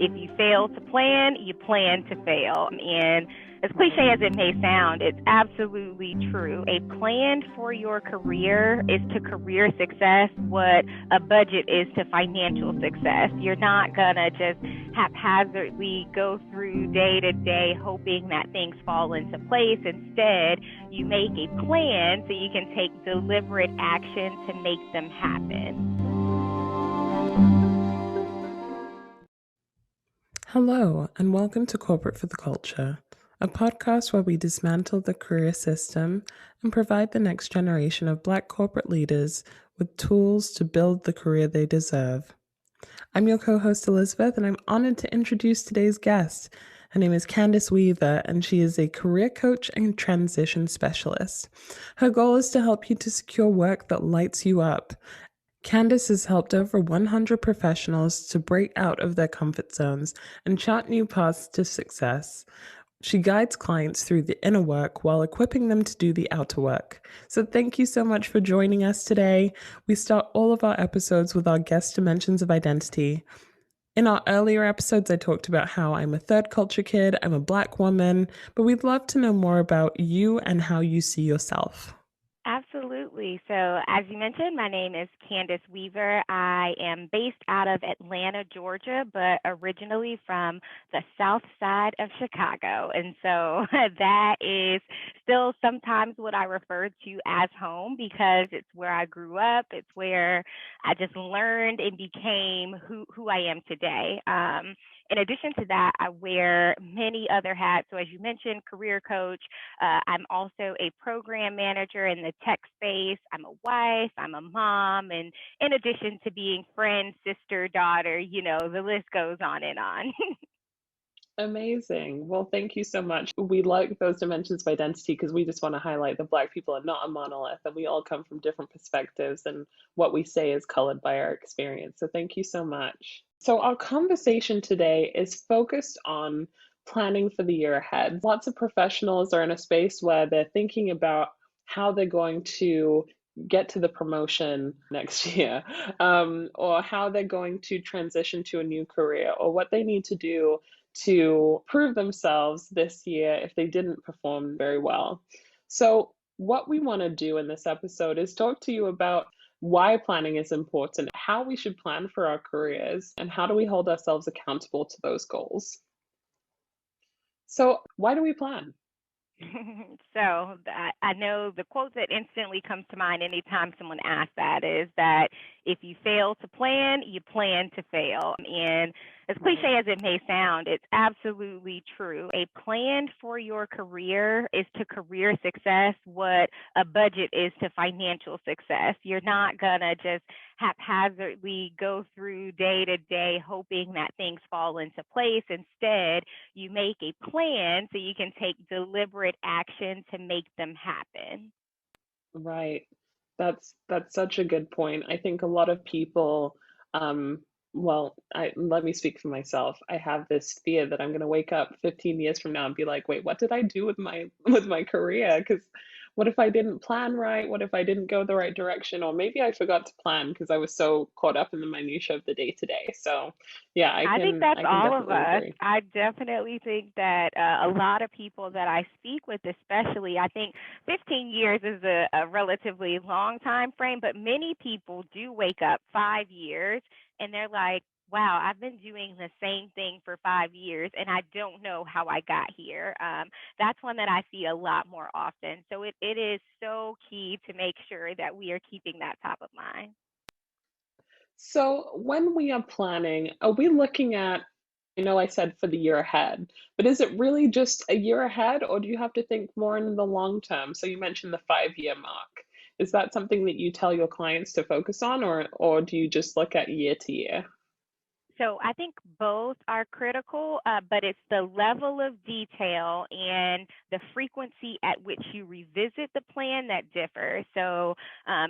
If you fail to plan, you plan to fail. And as cliche as it may sound, it's absolutely true. A plan for your career is to career success what a budget is to financial success. You're not going to just haphazardly go through day to day hoping that things fall into place. Instead, you make a plan so you can take deliberate action to make them happen. Hello, and welcome to Corporate for the Culture, a podcast where we dismantle the career system and provide the next generation of Black corporate leaders with tools to build the career they deserve. I'm your co-host Elizabeth, and I'm honored to introduce today's guest. Her name is Candyss Weaver, and she is a career coach and transition specialist. Her goal is to help you to secure work that lights you up. Candyss has helped over 100 professionals to break out of their comfort zones and chart new paths to success. She guides clients through the inner work while equipping them to do the outer work. So thank you so much for joining us today. We start all of our episodes with our guest dimensions of identity. In our earlier episodes, I talked about how I'm a third culture kid, I'm a Black woman, but we'd love to know more about you and how you see yourself. Absolutely. So, as you mentioned, my name is Candyss Weaver. I am based out of Atlanta, Georgia, but originally from the south side of Chicago. And so that is still sometimes what I refer to as home because it's where I grew up. It's where I just learned and became who I am today. In addition to that, I wear many other hats. So, as you mentioned, career coach. I'm also a program manager in the tech space. I'm a wife. I'm a mom. And in addition to being friend, sister, daughter, the list goes on and on. Amazing. Well, thank you so much. We like those dimensions of identity because we just want to highlight that Black people are not a monolith and we all come from different perspectives, and what we say is colored by our experience. So thank you so much. So our conversation today is focused on planning for the year ahead. Lots of professionals are in a space where they're thinking about how they're going to get to the promotion next year, or how they're going to transition to a new career, or what they need to do to prove themselves this year if they didn't perform very well. So what we want to do in this episode is talk to you about why planning is important, how we should plan for our careers, and how do we hold ourselves accountable to those goals. So why do we plan? So I know the quote that instantly comes to mind anytime someone asks that is that if you fail to plan, you plan to fail. And as cliche as it may sound, it's absolutely true. A plan for your career is to career success what a budget is to financial success. You're not going to just haphazardly go through day to day hoping that things fall into place. Instead, you make a plan so you can take deliberate action to make them happen. Right. That's such a good point. I think a lot of people, let me speak for myself. I have this fear that I'm going to wake up 15 years from now and be like, wait, what did I do with my career? Because what if I didn't plan right? What if I didn't go the right direction? Or maybe I forgot to plan because I was so caught up in the minutia of the day to day. So, yeah, I think that's I can all of definitely us. agree. I definitely think that a lot of people that I speak with, especially, I think 15 years is a relatively long time frame, but many people do wake up 5 years and they're like, wow, I've been doing the same thing for 5 years and I don't know how I got here. That's one that I see a lot more often. So it is so key to make sure that we are keeping that top of mind. So when we are planning, are we looking at, I said for the year ahead, but is it really just a year ahead, or do you have to think more in the long term? So you mentioned the 5-year mark. Is that something that you tell your clients to focus on, or do you just look at year to year? So I think both are critical, but it's the level of detail and the frequency at which you revisit the plan that differs. So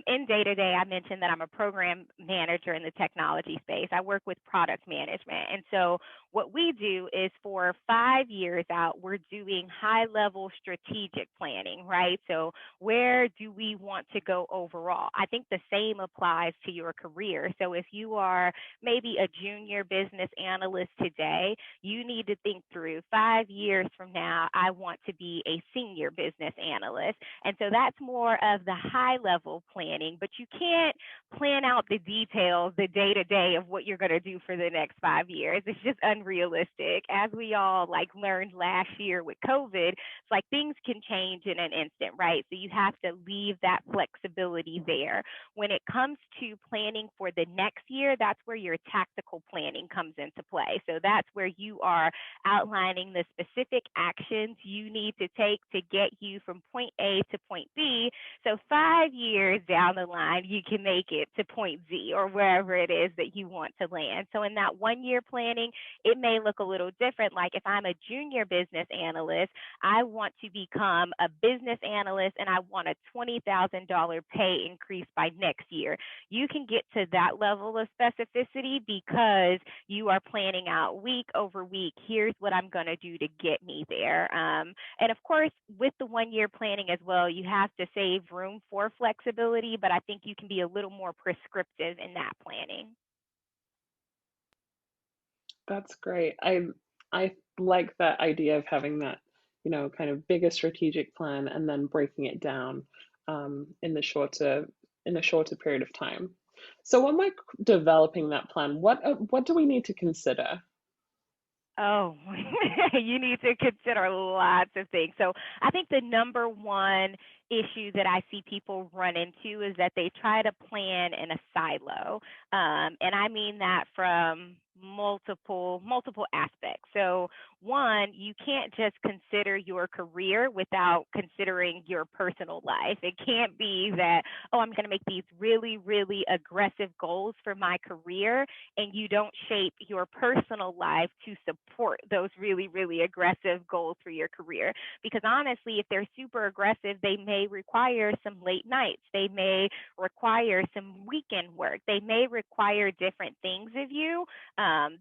in day to day, I mentioned that I'm a program manager in the technology space. I work with product management. And so what we do is for 5 years out, we're doing high level strategic planning, right? So where do we want to go overall? I think the same applies to your career. So if you are maybe a junior junior business analyst today, you need to think through 5 years from now, I want to be a senior business analyst. And so that's more of the high level planning, but you can't plan out the details, the day to day of what you're going to do for the next 5 years. It's just unrealistic. As we all learned last year with COVID, it's like things can change in an instant, right? So you have to leave that flexibility there. When it comes to planning for the next year, that's where your tactical planning comes into play. So that's where you are outlining the specific actions you need to take to get you from point A to point B. So 5 years down the line, you can make it to point Z or wherever it is that you want to land. So in that 1 year planning, it may look a little different. Like if I'm a junior business analyst, I want to become a business analyst and I want a $20,000 pay increase by next year. You can get to that level of specificity because you are planning out week over week. Here's what I'm going to do to get me there. And of course, with the 1 year planning as well, you have to save room for flexibility, but I think you can be a little more prescriptive in that planning. That's great. I like that idea of having that, kind of bigger strategic plan and then breaking it down in a shorter period of time. So when we're developing that plan, what do we need to consider? Oh, you need to consider lots of things. So I think the number one issue that I see people run into is that they try to plan in a silo. And I mean that from multiple aspects. So one, you can't just consider your career without considering your personal life. It can't be that, oh, I'm going to make these really, really aggressive goals for my career, and you don't shape your personal life to support those really, really aggressive goals for your career. Because honestly, if they're super aggressive, they may require some late nights. They may require some weekend work. They may require different things of you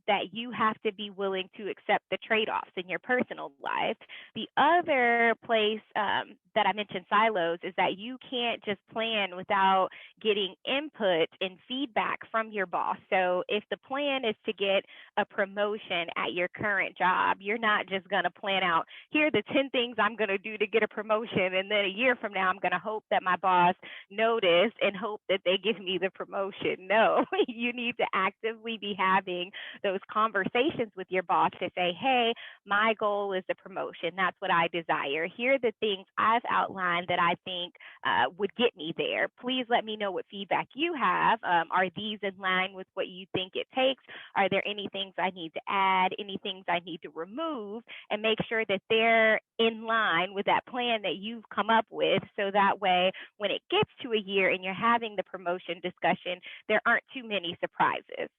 that you have to be willing to accept the trade-offs in your personal life. The other place that I mentioned silos is that you can't just plan without getting input and feedback from your boss. So if the plan is to get a promotion at your current job, you're not just going to plan out, here are the 10 things I'm going to do to get a promotion, and then a year from now I'm going to hope that my boss noticed and hope that they give me the promotion. No, you need to actively be having those conversations with your boss to say, hey, my goal is the promotion. That's what I desire. Here are the things I've outlined that I think would get me there. Please let me know what feedback you have. Are these in line with what you think it takes? Are there any things I need to add, any things I need to remove, and make sure that they're in line with that plan that you've come up with, so that way when it gets to a year and you're having the promotion discussion, there aren't too many surprises.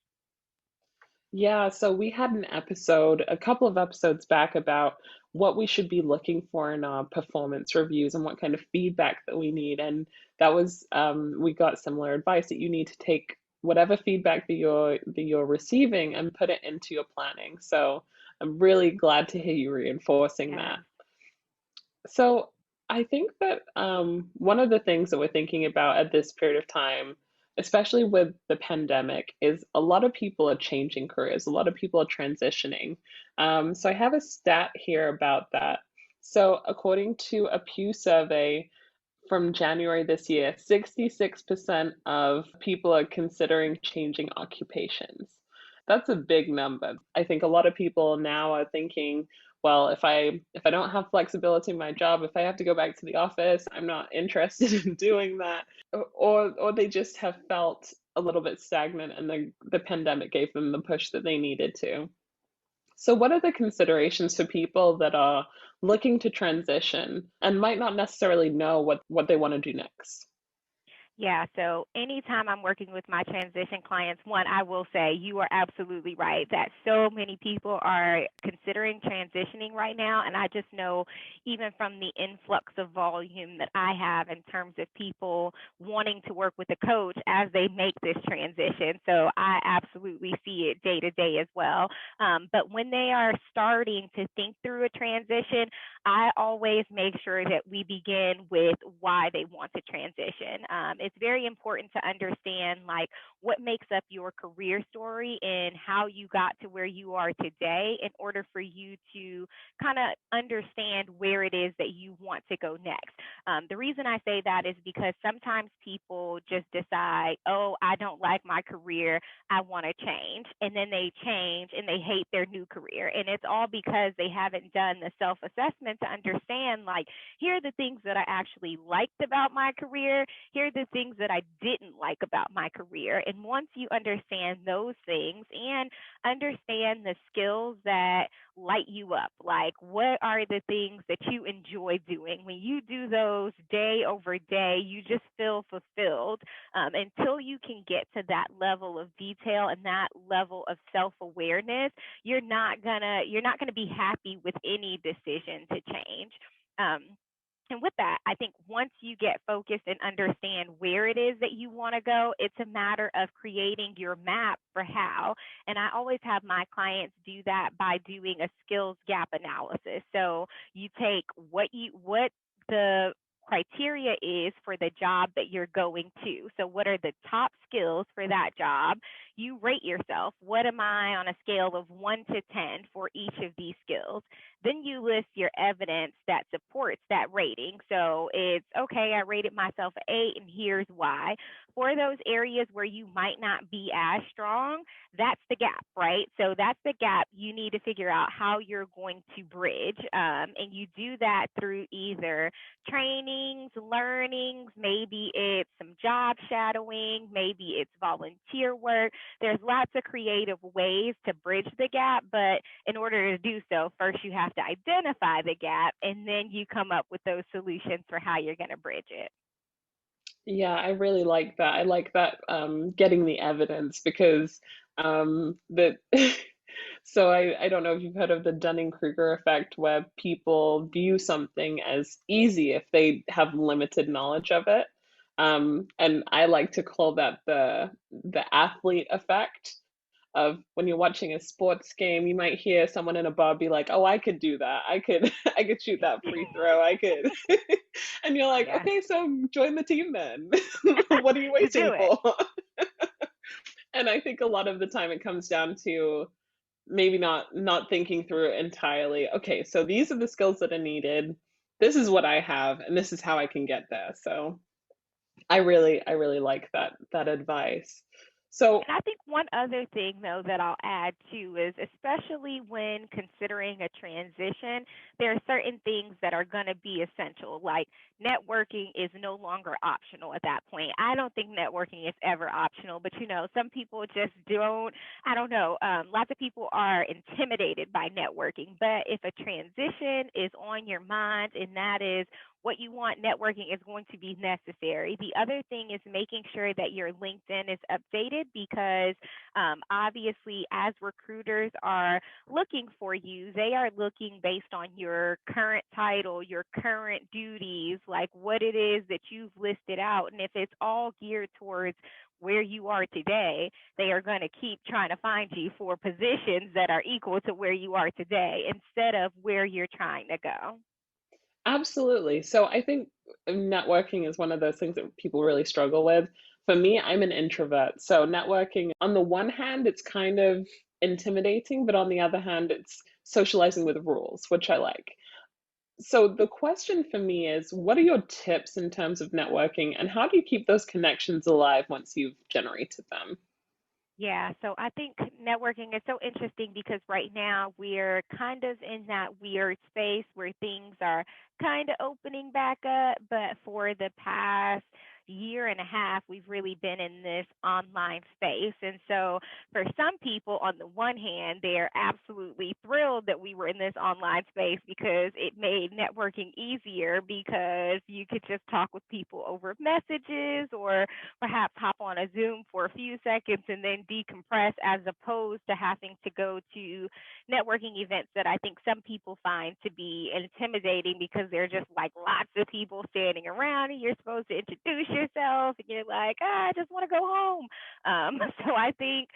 Yeah, so we had a couple of episodes back about what we should be looking for in our performance reviews and what kind of feedback that we need. And we got similar advice that you need to take whatever feedback that you're receiving and put it into your planning. So I'm really glad to hear you reinforcing that. Yes. So I think that one of the things that we're thinking about at this period of time, especially with the pandemic, is a lot of people are changing careers. A lot of people are transitioning. So I have a stat here about that. So according to a Pew survey from January this year, 66% of people are considering changing occupations. That's a big number. I think a lot of people now are thinking, well, if I don't have flexibility in my job, if I have to go back to the office, I'm not interested in doing that. Or they just have felt a little bit stagnant and the pandemic gave them the push that they needed to. So what are the considerations for people that are looking to transition and might not necessarily know what they want to do next? Yeah, so anytime I'm working with my transition clients, one, I will say you are absolutely right that so many people are considering transitioning right now. And I just know, even from the influx of volume that I have in terms of people wanting to work with a coach as they make this transition. So I absolutely see it day to day as well. But when they are starting to think through a transition, I always make sure that we begin with why they want to transition. It's very important to understand like what makes up your career story and how you got to where you are today in order for you to kind of understand where it is that you want to go next. The reason I say that is because sometimes people just decide, oh, I don't like my career, I want to change. And then they change and they hate their new career. And it's all because they haven't done the self assessment to understand, like, here are the things that I actually liked about my career. Here are the things that I didn't like about my career. And once you understand those things and understand the skills that light you up, like what are the things that you enjoy doing? When you do those day over day, you just feel fulfilled. Until you can get to that level of detail and that level of self-awareness, you're not gonna be happy with any decision to change. Um, and with that, I think once you get focused and understand where it is that you want to go, it's a matter of creating your map for how. And I always have my clients do that by doing a skills gap analysis. So you take what the criteria is for the job that you're going to. So what are the top skills for that job? You rate yourself. What am I on a scale of 1 to 10 for each of these skills? Then you list your evidence that supports that rating. So it's okay, I rated myself an 8, and here's why. For those areas where you might not be as strong, that's the gap, right? So that's the gap you need to figure out how you're going to bridge. And you do that through either trainings, learnings, maybe it's some job shadowing, maybe it's volunteer work. There's lots of creative ways to bridge the gap, but in order to do so, first you have to identify the gap and then you come up with those solutions for how you're going to bridge it. Yeah, I really like that. I like that getting the evidence because that so I don't know if you've heard of the Dunning-Kruger effect where people view something as easy if they have limited knowledge of it. And I like to call that the athlete effect of when you're watching a sports game, you might hear someone in a bar be like, "Oh, I could do that. I could I could shoot that free throw. I could." And you're like, Yeah, "Okay, so join the team then. What are you just do waiting it. for?" And I think a lot of the time it comes down to maybe not thinking through it entirely. Okay, so these are the skills that are needed. This is what I have, and this is how I can get there. So I really like that advice. So And I think one other thing, though, that I'll add too is especially when considering a transition, there are certain things that are going to be essential. Like networking is no longer optional at that point. I don't think networking is ever optional, but some people just don't. I don't know. Lots of people are intimidated by networking, but if a transition is on your mind and that is what you want, networking is going to be necessary. The other thing is making sure that your LinkedIn is updated because obviously, as recruiters are looking for you, they are looking based on your current title, your current duties, like what it is that you've listed out. And if it's all geared towards where you are today, they are going to keep trying to find you for positions that are equal to where you are today instead of where you're trying to go. absolutely. So I think networking is one of those things that people really struggle with. For me, I'm an introvert. So networking, on the one hand, it's kind of intimidating, but on the other hand, it's socializing with rules, which I like. So the question for me is, what are your tips in terms of networking, and how do you keep those connections alive once you've generated them? Yeah, so I think networking is so interesting because right now we're kind of in that weird space where things are kind of opening back up, but for the past year and a half, we've really been in this online space. And so for some people, on the one hand, they're absolutely thrilled that we were in this online space because it made networking easier because you could just talk with people over messages or perhaps hop on a Zoom for a few seconds and then decompress as opposed to having to go to networking events that I think some people find to be intimidating because they're just like lots of people standing around and you're supposed to introduce yourself and you're like, I just want to go home. So I think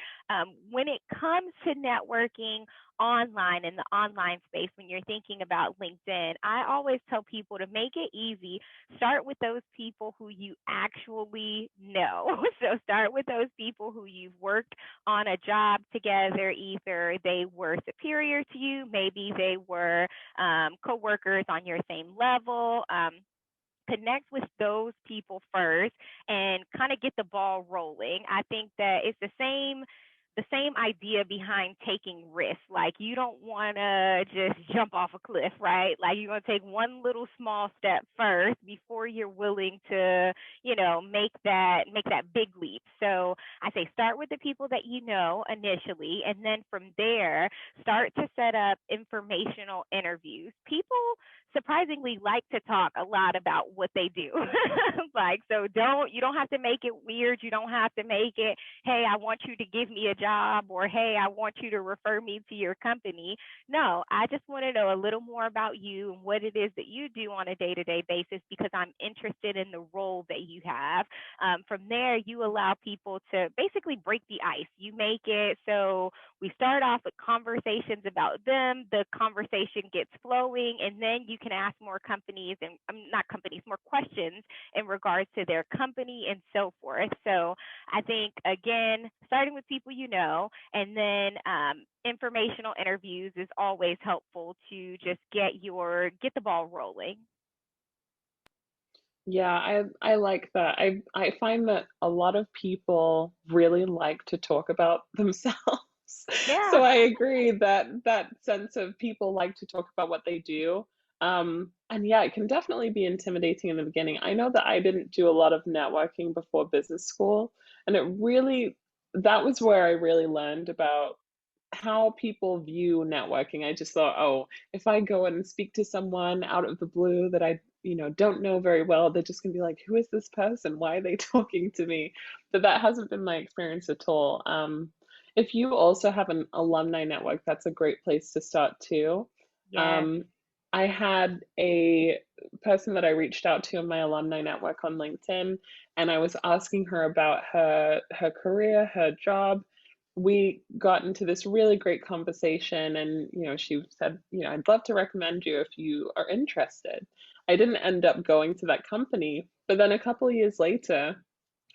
when it comes to networking online in the online space, when you're thinking about LinkedIn, I always tell people to make it easy. Start with those people who you actually know. So start with those people who you've worked on a job together. Either they were superior to you, maybe they were coworkers on your same level. Connect with those people first and kind of get the ball rolling. I think that it's the same idea behind taking risks. Like you don't want to just jump off a cliff, right? Like you're going to take one little small step first before you're willing to, make that big leap. So I say start with the people that you know initially, and then from there start to set up informational interviews. People surprisingly like to talk a lot about what they do. Like, so you don't have to make it weird. You don't have to make it, hey, I want you to give me a job, or hey, I want you to refer me to your company. No, I just want to know a little more about you and what it is that you do on a day-to-day basis, because I'm interested in the role that you have. From there, you allow people to basically break the ice. You make it so we start off with conversations about them, the conversation gets flowing, and then you can ask more companies and not companies, more questions in regards to their company and so forth. So I think, again, starting with people you know, and then informational interviews is always helpful to just get the ball rolling. Yeah, I like that. I find that a lot of people really like to talk about themselves. So Yeah. I agree that that sense of people like to talk about what they do. And yeah, it can definitely be intimidating in the beginning. I know that I didn't do a lot of networking before business school, and that was where I really learned about how people view networking. I just thought, oh, if I go and speak to someone out of the blue that I, don't know very well, they're just gonna be like, who is this person? Why are they talking to me? But that hasn't been my experience at all. If you also have an alumni network, that's a great place to start too. Yes. Um, I had a person that I reached out to in my alumni network on LinkedIn, and I was asking her about her career, her job. We got into this really great conversation, and she said, I'd love to recommend you if you are interested. I didn't end up going to that company, but then a couple of years later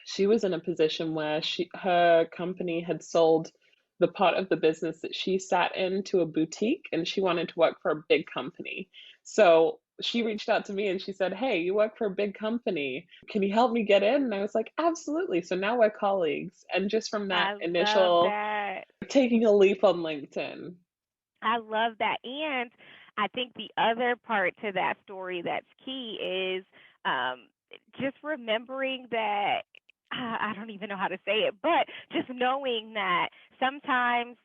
she was in a position where her company had sold the part of the business that she sat in to a boutique, and she wanted to work for a big company. So she reached out to me and she said, hey, you work for a big company, can you help me get in? And I was like, absolutely. So now we're colleagues, and just from that I love initial that. taking a leap on LinkedIn. I love that. And I think the other part to that story that's key is um, just remembering that I don't even know how to say it, but just knowing that sometimes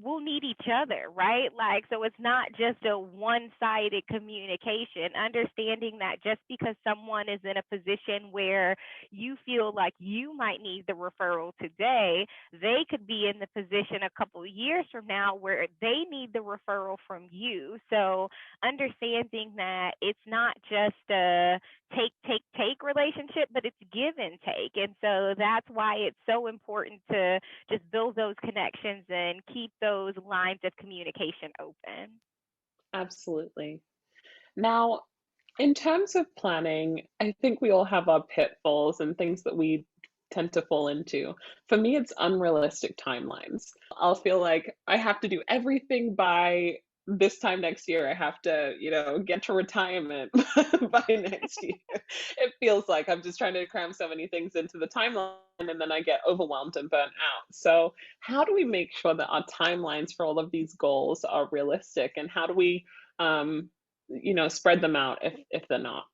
we'll need each other, right? Like, so it's not just a one sided communication, understanding that just because someone is in a position where you feel like you might need the referral today, they could be in the position a couple of years from now where they need the referral from you. So understanding that it's not just a take relationship, but it's give and take. And so that's why it's so important to just build those connections and keep those lines of communication open. Absolutely. Now, in terms of planning, I think we all have our pitfalls and things that we tend to fall into. For me, it's unrealistic timelines. I'll feel like I have to do everything by this time next year. I have to, get to retirement by next year. It feels like I'm just trying to cram so many things into the timeline, and then I get overwhelmed and burnt out. So, how do we make sure that our timelines for all of these goals are realistic, and how do we um, spread them out if they're not?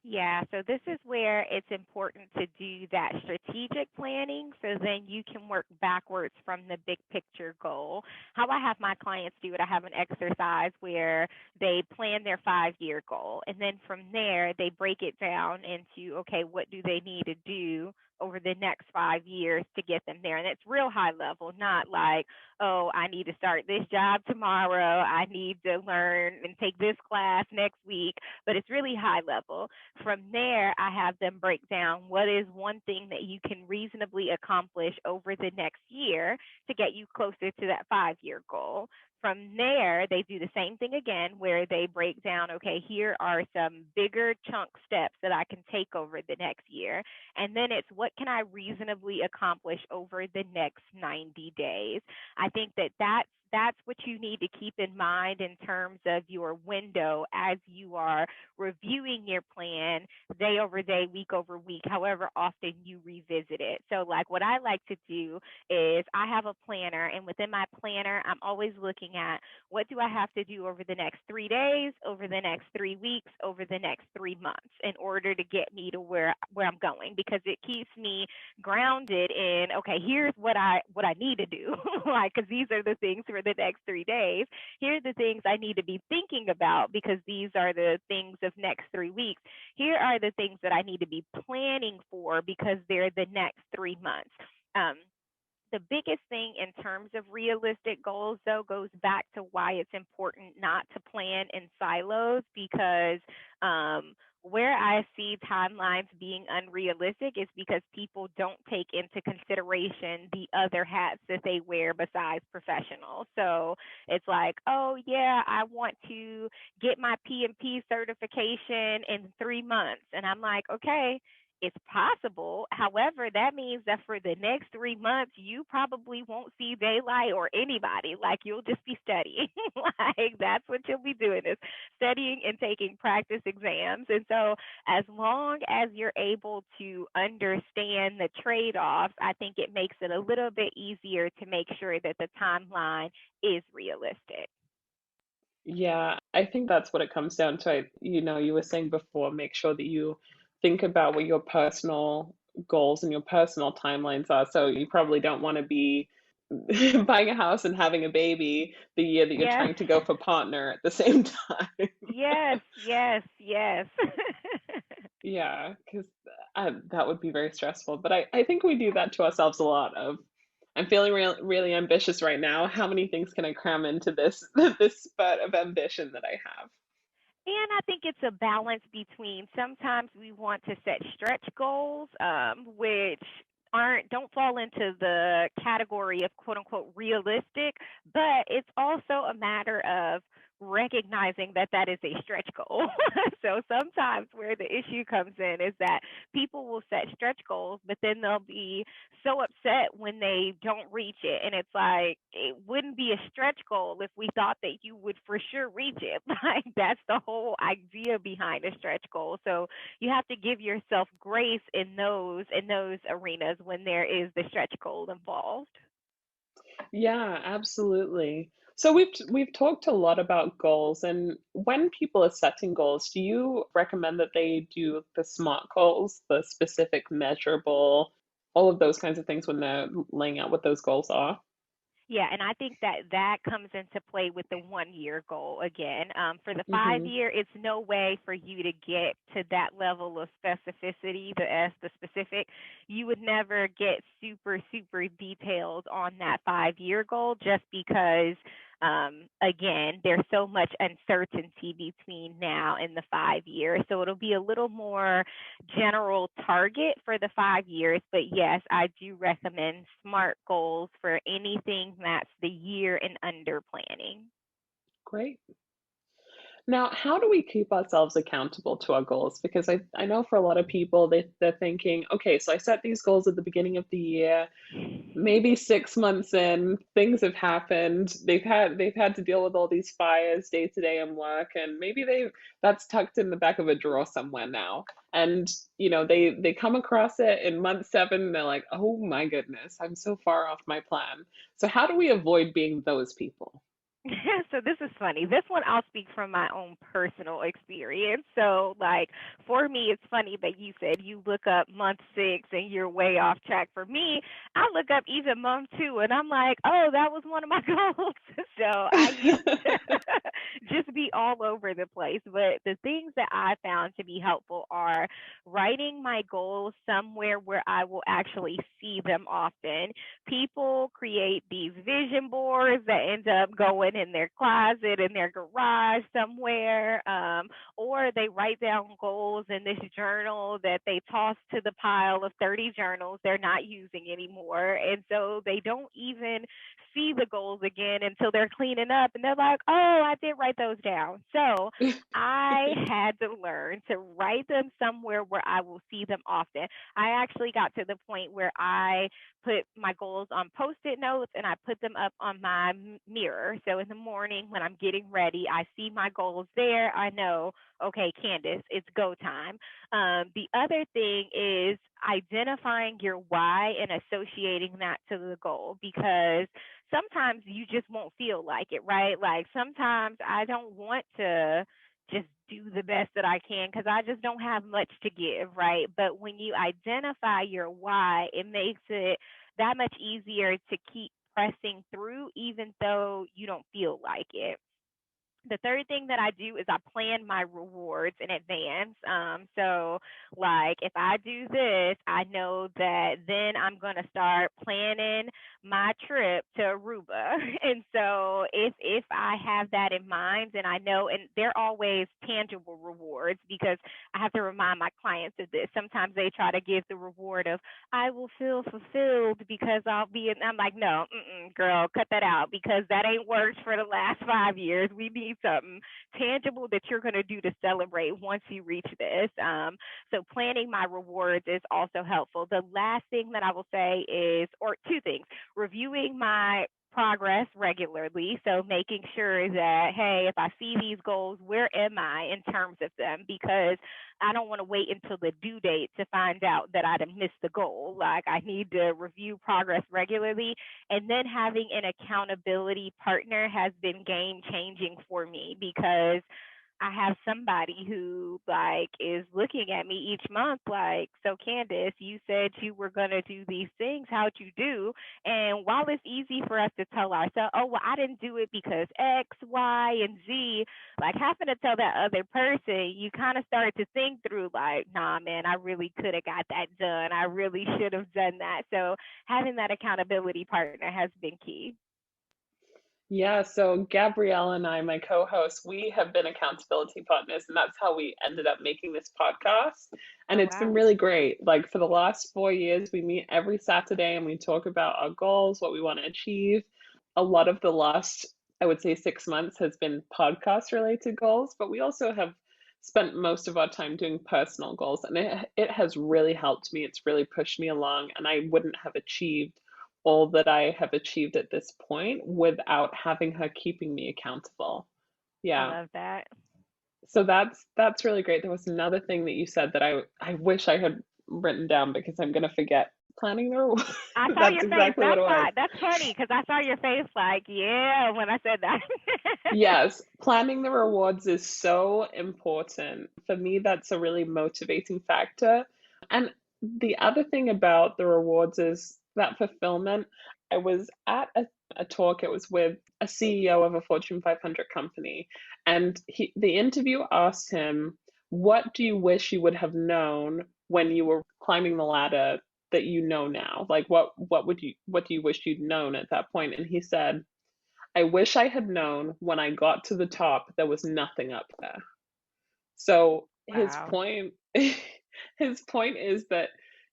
Yeah, so this is where it's important to do that strategic planning so then you can work backwards from the big picture goal. How I have my clients do it, I have an exercise where they plan their 5 year goal, and then from there they break it down into, okay, what do they need to do over the next 5 years to get them there. And it's real high level, not like, oh, I need to start this job tomorrow. I need to learn and take this class next week. But it's really high level. From there, I have them break down what is one thing that you can reasonably accomplish over the next year to get you closer to that 5 year goal. From there, they do the same thing again where they break down, okay, here are some bigger chunk steps that I can take over the next year. And then it's what can I reasonably accomplish over the next 90 days. I think that that's what you need to keep in mind in terms of your window as you are reviewing your plan day over day, week over week, however often you revisit it. So, like, what I like to do is I have a planner, and within my planner, I'm always looking at what do I have to do over the next 3 days, over the next 3 weeks, over the next 3 months in order to get me to where I'm going, because it keeps me grounded in, okay, here's what I need to do, like, because these are the things for the next 3 days. Here are the things I need to be thinking about because these are the things of next 3 weeks. Here are the things that I need to be planning for because they're the next 3 months. Um, the biggest thing in terms of realistic goals, though, goes back to why it's important not to plan in silos, because where I see timelines being unrealistic is because people don't take into consideration the other hats that they wear besides professional. So it's like, oh, yeah, I want to get my PMP certification in 3 months. And I'm like, okay, it's possible. However, that means that for the next 3 months, you probably won't see daylight or anybody. Like, you'll just be studying. Like, that's what you'll be doing, is studying and taking practice exams. And so, as long as you're able to understand the trade offs, I think it makes it a little bit easier to make sure that the timeline is realistic. Yeah, I think that's what it comes down to. You were saying before, make sure that you think about what your personal goals and your personal timelines are. So you probably don't want to be buying a house and having a baby the year that you're Yes. trying to go for partner at the same time. Yes, yes, yes. Yeah, because that would be very stressful. But I think we do that to ourselves a lot of, I'm feeling really ambitious right now. How many things can I cram into this this spurt of ambition that I have? And I think it's a balance between sometimes we want to set stretch goals, which aren't don't fall into the category of quote unquote realistic, but it's also a matter of recognizing that that is a stretch goal. So sometimes where the issue comes in is that people will set stretch goals, but then they'll be so upset when they don't reach it. And it's like, it wouldn't be a stretch goal if we thought that you would for sure reach it. Like, that's the whole idea behind a stretch goal. So you have to give yourself grace in those arenas when there is the stretch goal involved. Yeah, absolutely. So we've talked a lot about goals, and when people are setting goals, do you recommend that they do the SMART goals, the specific, measurable, all of those kinds of things when they're laying out what those goals are? Yeah, and I think that that comes into play with the 1 year goal again. For the five Hmm. year, it's no way for you to get to that level of specificity, the specific. You would never get super, super detailed on that 5 year goal just because, again, there's so much uncertainty between now and the 5 years. So it'll be a little more general target for the 5 years. But yes, I do recommend SMART goals for anything that's the year and under planning. Great. Now, how do we keep ourselves accountable to our goals? Because I know for a lot of people, they're thinking, okay, so I set these goals at the beginning of the year. Maybe 6 months in, things have happened. They've had to deal with all these fires day to day in work, and maybe that's tucked in the back of a drawer somewhere now. And they come across it in month seven, and they're like, oh my goodness, I'm so far off my plan. So how do we avoid being those people? So this is funny. This one I'll speak from my own personal experience. So like for me it's funny that you said you look up month 6 and you're way off track. For me, I look up even month 2 and I'm like, "Oh, that was one of my goals." So I used to just be all over the place. But the things that I found to be helpful are writing my goals somewhere where I will actually see them often. People create these vision boards that end up going in their closet, in their garage somewhere, or they write down goals in this journal that they toss to the pile of 30 journals they're not using anymore. And so they don't even see the goals again until they're cleaning up and they're like, "Oh, I did write those down." So I had to learn to write them somewhere where I will see them often. I actually got to the point where I put my goals on post-it notes and I put them up on my mirror. So in the morning when I'm getting ready, I see my goals there. I know, okay, Candyss, it's go time. The other thing is identifying your why and associating that to the goal, because sometimes you just won't feel like it, right? Like sometimes I don't want to just do the best that I can because I just don't have much to give, right? But when you identify your why, it makes it that much easier to keep pressing through, even though you don't feel like it. The third thing that I do is I plan my rewards in advance. So, like, if I do this, I know that then I'm going to start planning my trip to Aruba. And so, if I have that in mind, and I know, and they're always tangible rewards because I have to remind my clients of this. Sometimes they try to give the reward of I will feel fulfilled because I'll be in. I'm like, no, girl, cut that out because that ain't worked for the last 5 years. We need something tangible that you're going to do to celebrate once you reach this. So planning my rewards is also helpful. The last thing that I will say is, or two things, reviewing my progress regularly. So making sure that, hey, if I see these goals, where am I in terms of them? Because I don't want to wait until the due date to find out that I'd have missed the goal. Like I need to review progress regularly. And then having an accountability partner has been game changing for me because I have somebody who like is looking at me each month like, so Candyss, you said you were gonna do these things. How'd you do? And while it's easy for us to tell ourselves, oh well, I didn't do it because X, Y, and Z, like having to tell that other person, you kind of start to think through like, nah, man, I really could have got that done. I really should have done that. So having that accountability partner has been key. Yeah, so Gabrielle and I, my co-host, we have been accountability partners, and that's how we ended up making this podcast. And Oh it's been wow. really great. Like for the last 4 years, we meet every Saturday and we talk about our goals, what we want to achieve. A lot of the last, I would say, 6 months has been podcast related goals, but we also have spent most of our time doing personal goals, and it has really helped me. It's really pushed me along, and I wouldn't have achieved all that I have achieved at this point without having her keeping me accountable. I Yeah. love that. So that's really great. There was another thing that you said that I wish I had written down because I'm gonna forget. Planning the reward. I saw That's your face. exactly what it was. That's funny because I saw your face like, yeah, when I said that. Yes, planning the rewards is so important. For me, that's a really motivating factor. And the other thing about the rewards is that fulfillment. I was at a talk, it was with a CEO of a Fortune 500 company, and the interview asked him, "What do you wish you would have known when you were climbing the ladder that you know now? Like what do you wish you'd known at that point?" And he said, I wish I had known when I got to the top there was nothing up there. So his Wow. point his point is that,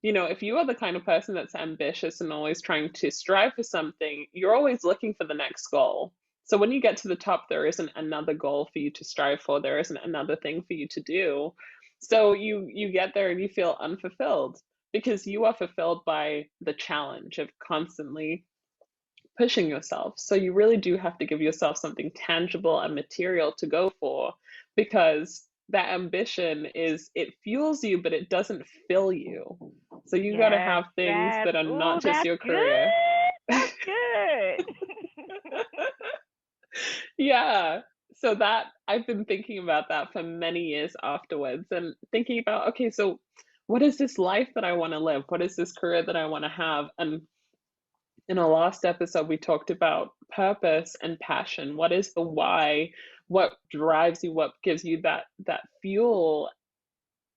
if you are the kind of person that's ambitious and always trying to strive for something, you're always looking for the next goal. So when you get to the top, there isn't another goal for you to strive for. There isn't another thing for you to do. So you get there and you feel unfulfilled because you are fulfilled by the challenge of constantly pushing yourself. So you really do have to give yourself something tangible and material to go for because that ambition is it fuels you, but it doesn't fill you. So you got to Yes, have things that are oh, not just that's your career. good. That's good. Yeah. So that I've been thinking about that for many years afterwards and thinking about, okay, so what is this life that I want to live? What is this career that I want to have? And in our last episode, we talked about purpose and passion. What is the why? What drives you? What gives you that fuel?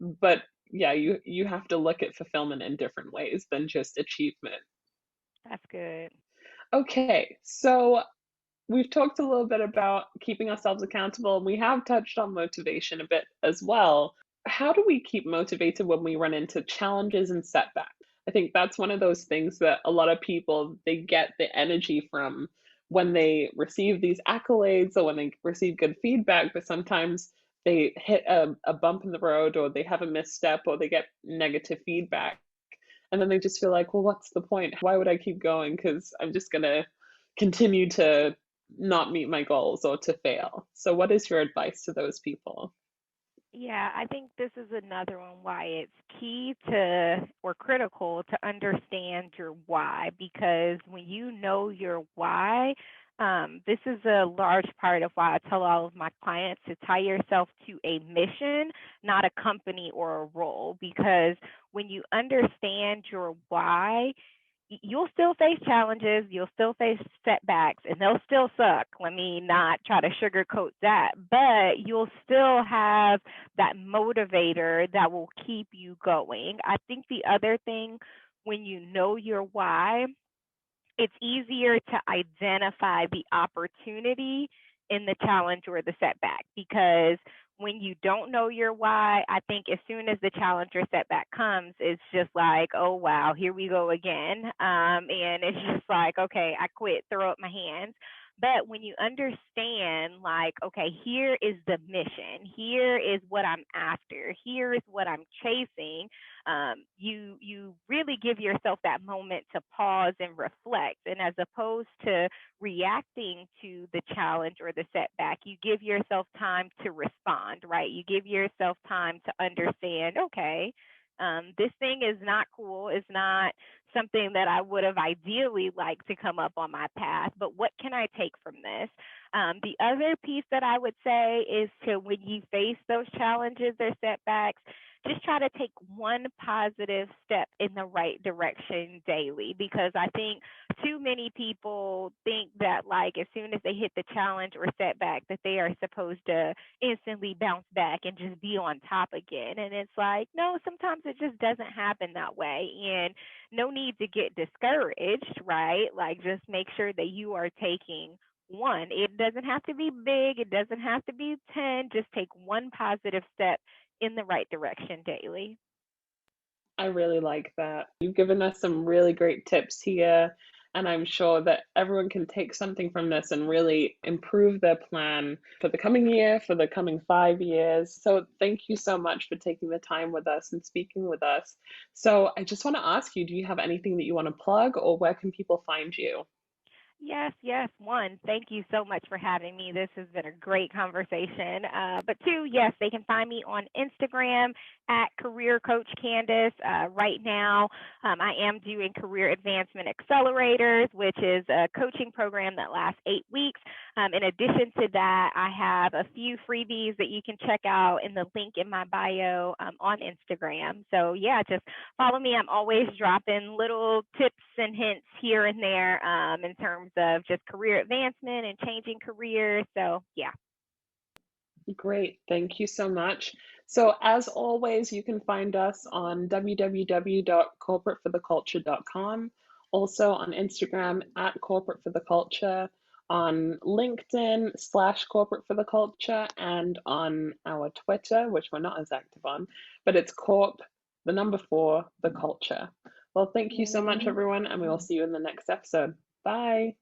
But yeah, you have to look at fulfillment in different ways than just achievement. That's good. Okay, so we've talked a little bit about keeping ourselves accountable, and we have touched on motivation a bit as well. How do we keep motivated when we run into challenges and setbacks? I think that's one of those things that a lot of people they get the energy from when they receive these accolades or when they receive good feedback, but sometimes they hit a bump in the road or they have a misstep or they get negative feedback and then they just feel like, well, what's the point? Why would I keep going? Because I'm just going to continue to not meet my goals or to fail. So, what is your advice to those people? Yeah, I think this is another one why it's key to or critical to understand your why because when you know your why, this is a large part of why I tell all of my clients to tie yourself to a mission, not a company or a role. Because when you understand your why, you'll still face challenges, you'll still face setbacks, and they'll still suck. Let me not try to sugarcoat that, but you'll still have that motivator that will keep you going. I think the other thing when you know your why, it's easier to identify the opportunity in the challenge or the setback because when you don't know your why, I think as soon as the challenge or setback comes, it's just like, oh wow, here we go again. And it's just like, okay, I quit, throw up my hands. But when you understand, like, okay, here is the mission, here is what I'm after, here is what I'm chasing, you really give yourself that moment to pause and reflect. And as opposed to reacting to the challenge or the setback, you give yourself time to respond, right? You give yourself time to understand, okay, this thing is not cool. It's not something that I would have ideally liked to come up on my path, but what can I take from this? The other piece that I would say is to when you face those challenges or setbacks, just try to take one positive step in the right direction daily because I think too many people think that like as soon as they hit the challenge or setback that they are supposed to instantly bounce back and just be on top again, and it's like no, sometimes it just doesn't happen that way, and no need to get discouraged, right? Like just make sure that you are taking one. It doesn't have to be big, it doesn't have to be 10, just take one positive step in the right direction daily. I really like that. You've given us some really great tips here, and I'm sure that everyone can take something from this and really improve their plan for the coming year, for the coming 5 years. So, thank you so much for taking the time with us and speaking with us. So, I just want to ask you, do you have anything that you want to plug, or where can people find you? Yes, yes. One, thank you so much for having me. This has been a great conversation. But two, yes, they can find me on Instagram at Career Coach Candyss. Right now, I am doing Career Advancement Accelerators, which is a coaching program that lasts 8 weeks. In addition to that, I have a few freebies that you can check out in the link in my bio on Instagram. So, yeah, just follow me. I'm always dropping little tips and hints here and there in terms of just career advancement and changing careers. So, yeah. Great. Thank you so much. So, as always, you can find us on www.corporatefortheculture.com, also on Instagram at Corporate for the Culture, on LinkedIn slash Corporate for the Culture, and on our Twitter, which we're not as active on, but it's Corp, the number four, the culture. Well, thank you so much, everyone, and we will see you in the next episode. Bye.